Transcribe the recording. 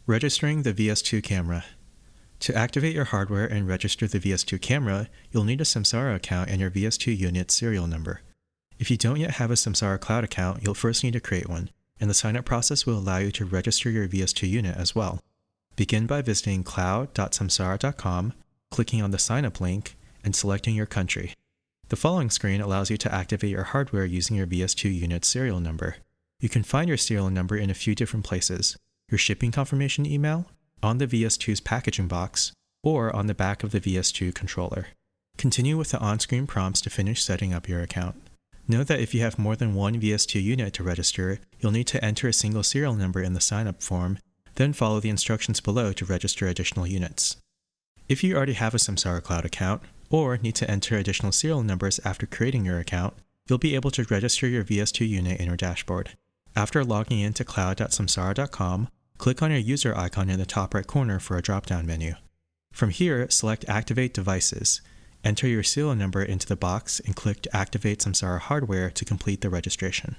Registering the VS2 camera. To activate your hardware and register the VS2 camera, you'll need a Samsara account and your VS2 unit serial number. If you don't yet have a Samsara Cloud account, you'll first need to create one, and the sign-up process will allow you to register your VS2 unit as well. Begin by visiting cloud.samsara.com, clicking on the sign-up link, and selecting your country. The following screen allows you to activate your hardware using your VS2 unit serial number. You can find your serial number in a few different places: your shipping confirmation email, on the VS2's packaging box, or on the back of the VS2 controller. Continue with the on-screen prompts to finish setting up your account. Note that if you have more than one VS2 unit to register, you'll need to enter a single serial number in the sign-up form, then follow the instructions below to register additional units. If you already have a Samsara Cloud account, or need to enter additional serial numbers after creating your account, you'll be able to register your VS2 unit in your dashboard. After logging into cloud.samsara.com, click on your user icon in the top right corner for a drop-down menu. From here, select Activate Devices. Enter your serial number into the box and click to activate Samsara hardware to complete the registration.